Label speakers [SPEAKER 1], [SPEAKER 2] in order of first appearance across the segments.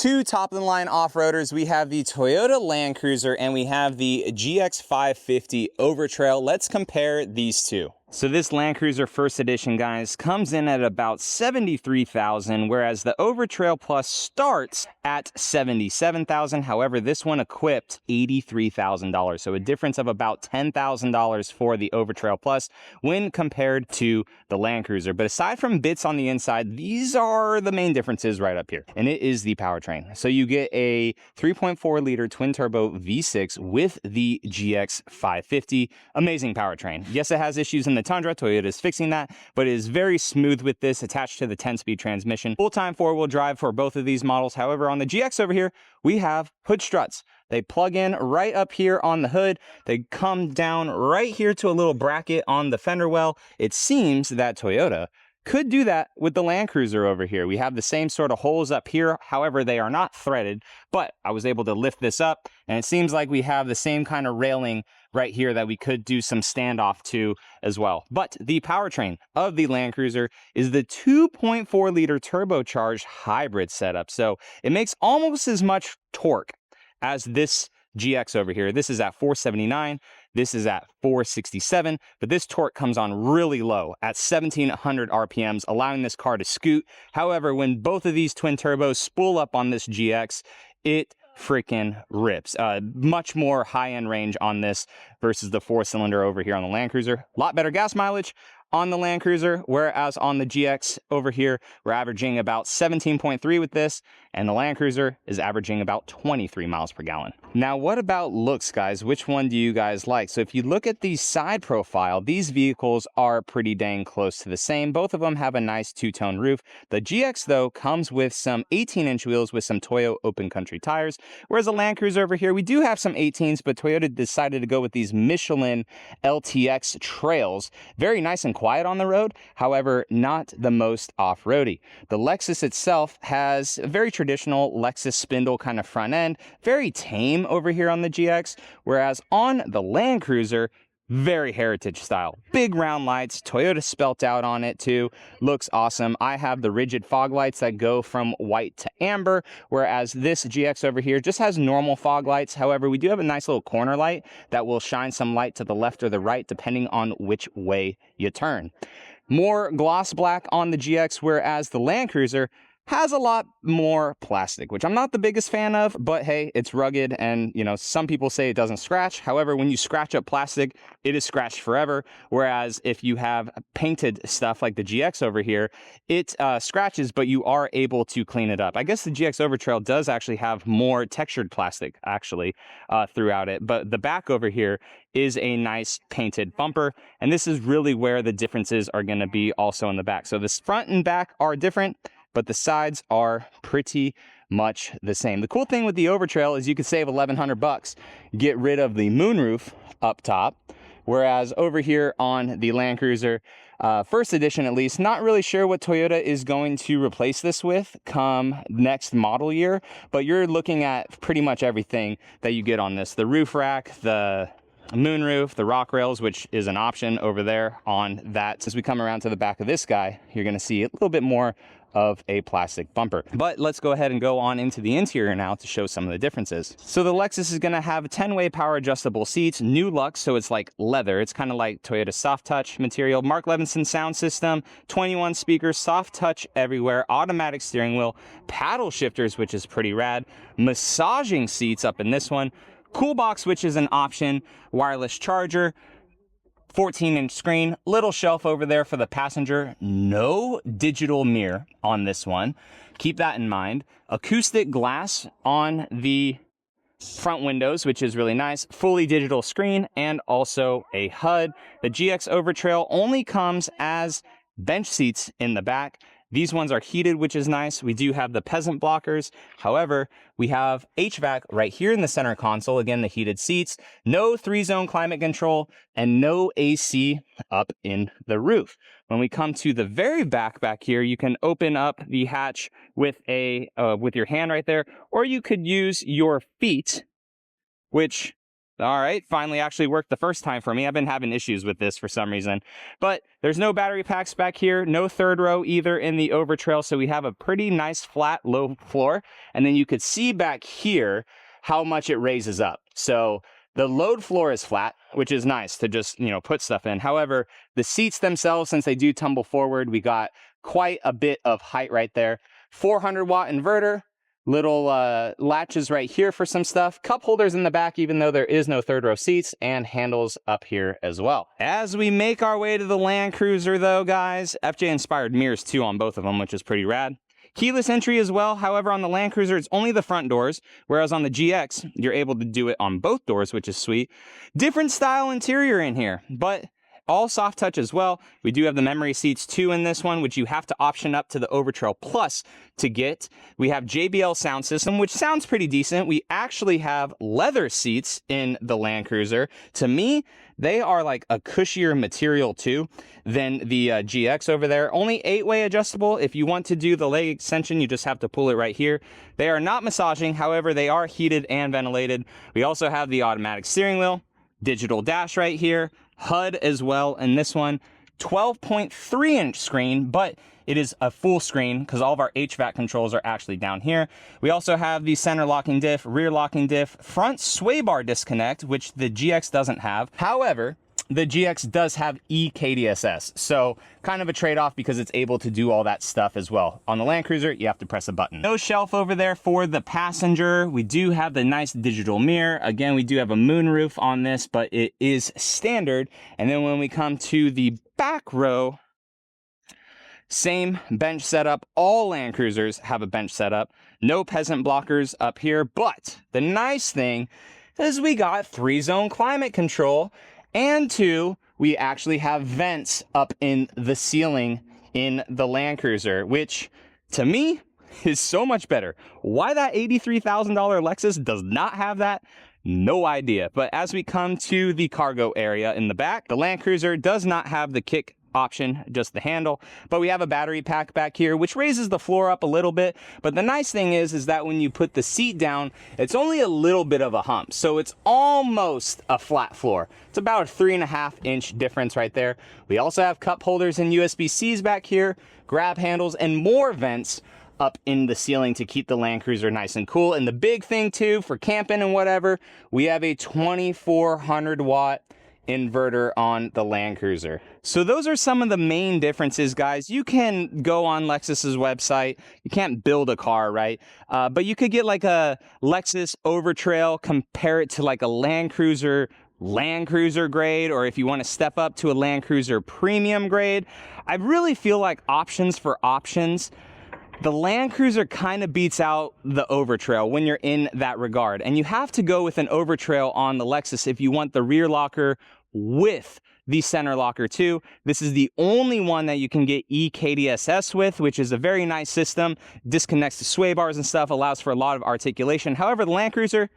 [SPEAKER 1] Two top-of-the-line off-roaders. We have the Toyota Land Cruiser and we have the GX550 Overtrail. Let's compare these two. So this Land Cruiser First Edition, guys, comes in at about $73,000, whereas the Overtrail Plus starts at $77,000. However, this one equipped $83,000, so a difference of about $10,000 for the Overtrail Plus when compared to the Land Cruiser. But aside from bits on the inside, these are the main differences right up here, and it is the powertrain. So you get a 3.4-liter twin-turbo V6 with the GX550. Amazing powertrain. Yes, it has issues in the Tundra. Toyota is fixing that, but it is very smooth with this attached to the 10-speed transmission. Full-time four-wheel drive for both of these models. However, on the GX over here, we have hood struts. They plug in right up here on the hood. They come down right here to a little bracket on the fender well. It seems that Toyota could do that with the Land Cruiser over here. We have the same sort of holes up here. However, they are not threaded, but I was able to lift this up and it seems like we have the same kind of railing right here that we could do some standoff to as well. But the powertrain of the Land Cruiser is the 2.4-liter turbocharged hybrid setup. So it makes almost as much torque as this GX over here. This is at 479. This is at 467, but this torque comes on really low at 1700 RPMs, allowing this car to scoot. However, when both of these twin turbos spool up on this GX, it freaking rips. Much more high-end range on this versus the 4-cylinder over here on the Land Cruiser. A lot better gas mileage on the Land Cruiser, whereas on the GX over here, we're averaging about 17.3 with this, and the Land Cruiser is averaging about 23 miles per gallon. Now, what about looks, guys? Which one do you guys like? So if you look at the side profile, these vehicles are pretty dang close to the same. Both of them have a nice two-tone roof. The GX, though, comes with some 18-inch wheels with some Toyo Open Country tires, whereas the Land Cruiser over here, we do have some 18s, but Toyota decided to go with these Michelin LTX trails. Very nice and quiet on the road, however, not the most off-roady. The Lexus itself has a very traditional Lexus spindle kind of front end, very tame over here on the GX, whereas on the Land Cruiser, very heritage style. Big round lights, Toyota spelt out on it too. Looks awesome. I have the rigid fog lights that go from white to amber, whereas this GX over here just has normal fog lights. However, we do have a nice little corner light that will shine some light to the left or the right depending on which way you turn. More gloss black on the GX, whereas the Land Cruiser has a lot more plastic, which I'm not the biggest fan of, but hey, it's rugged and, you know, some people say it doesn't scratch. However, when you scratch up plastic, it is scratched forever. Whereas if you have painted stuff like the GX over here, it scratches, but you are able to clean it up. I guess the GX Overtrail does actually have more textured plastic actually throughout it, but the back over here is a nice painted bumper, and this is really where the differences are going to be also in the back. So this front and back are different, but the sides are pretty much the same. The cool thing with the Overtrail is you could save $1,100, get rid of the moonroof up top, whereas over here on the Land Cruiser, First Edition at least, not really sure what Toyota is going to replace this with come next model year, but you're looking at pretty much everything that you get on this. The roof rack, the moonroof, the rock rails, which is an option over there on that. As we come around to the back of this guy, you're going to see a little bit more of a plastic bumper. But let's go ahead and go on into the interior now to show some of the differences. So the Lexus is going to have 10-way power adjustable seats, new Lux, so it's like leather. It's kind of like Toyota soft touch material. Mark Levinson sound system, 21 speakers, soft touch everywhere, automatic steering wheel, paddle shifters, which is pretty rad, massaging seats up in this one, cool box, which is an option, wireless charger, 14-inch screen, little shelf over there for the passenger, no digital mirror on this one. Keep that in mind. Acoustic glass on the front windows, which is really nice. Fully digital screen and also a HUD. The GX Overtrail only comes as bench seats in the back. These ones are heated, which is nice. We do have the peasant blockers. However, we have HVAC right here in the center console. Again, the heated seats, no 3-zone climate control, and no AC up in the roof. When we come to the very back here, you can open up the hatch with with your hand right there, or you could use your feet, which All right, finally actually worked the first time for me. I've been having issues with this for some reason. But there's no battery packs back here, no third row either in the Overtrail, so we have a pretty nice flat low floor. And then you could see back here how much it raises up. So the load floor is flat, which is nice to just, put stuff in. However, the seats themselves, since they do tumble forward, we got quite a bit of height right there. 400 watt inverter. Little latches right here for some stuff. Cup holders in the back, even though there is no third row seats, and handles up here as well. As we make our way to the Land Cruiser though, guys, FJ inspired mirrors too on both of them, which is pretty rad. Keyless entry as well. However, on the Land Cruiser, it's only the front doors, whereas on the GX, you're able to do it on both doors, which is sweet. Different style interior in here, but all soft touch as well. We do have the memory seats too in this one, which you have to option up to the Overtrail Plus to get. We have JBL sound system, which sounds pretty decent. We actually have leather seats in the Land Cruiser. To me, they are like a cushier material too than the GX over there. Only 8-way adjustable. If you want to do the leg extension, you just have to pull it right here. They are not massaging. However, they are heated and ventilated. We also have the automatic steering wheel, digital dash right here, HUD as well in this one, 12.3-inch screen, but it is a full screen because all of our HVAC controls are actually down here. We also have the center locking diff, rear locking diff, front sway bar disconnect, which the GX doesn't have. However, the GX does have eKDSS, so kind of a trade-off because it's able to do all that stuff as well. On the Land Cruiser, you have to press a button. No shelf over there for the passenger. We do have the nice digital mirror. Again, we do have a moonroof on this, but it is standard. And then when we come to the back row, same bench setup. All Land Cruisers have a bench setup. No peasant blockers up here, but the nice thing is we got 3-zone climate control. And 2, we actually have vents up in the ceiling in the Land Cruiser, which to me is so much better. Why that $83,000 Lexus does not have that, no idea. But as we come to the cargo area in the back, the Land Cruiser does not have the kick option, just the handle, but we have a battery pack back here which raises the floor up a little bit. But the nice thing is that when you put the seat down, it's only a little bit of a hump, so it's almost a flat floor. It's about a 3.5-inch difference right there. We also have cup holders and USB-Cs back here, grab handles, and more vents up in the ceiling to keep the Land Cruiser nice and cool. And the big thing too for camping and whatever, we have a 2400 watt inverter on the Land Cruiser. So those are some of the main differences, guys. You can go on Lexus's website. You can't build a car, right? But you could get like a Lexus Overtrail, compare it to like a Land Cruiser grade, or if you want to step up to a Land Cruiser premium grade. I really feel like options for options, the Land Cruiser kind of beats out the Overtrail when you're in that regard. And you have to go with an Overtrail on the Lexus if you want the rear locker with the center locker too. This is the only one that you can get eKDSS with, which is a very nice system. Disconnects to sway bars and stuff, allows for a lot of articulation. However, the Land Cruiser,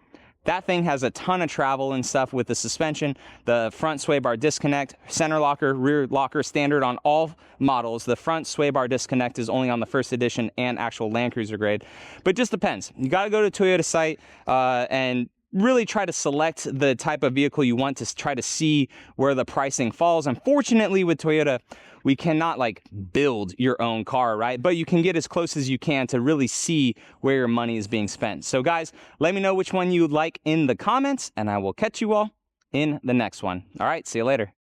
[SPEAKER 1] that thing has a ton of travel and stuff with the suspension, the front sway bar disconnect, center locker, rear locker standard on all models. The front sway bar disconnect is only on the first edition and actual Land Cruiser grade, but it just depends. You got to go to Toyota site and really try to select the type of vehicle you want to try to see where the pricing falls. Unfortunately, with Toyota, we cannot like build your own car, right? But you can get as close as you can to really see where your money is being spent. So guys, let me know which one you would like in the comments, and I will catch you all in the next one. All right, see you later.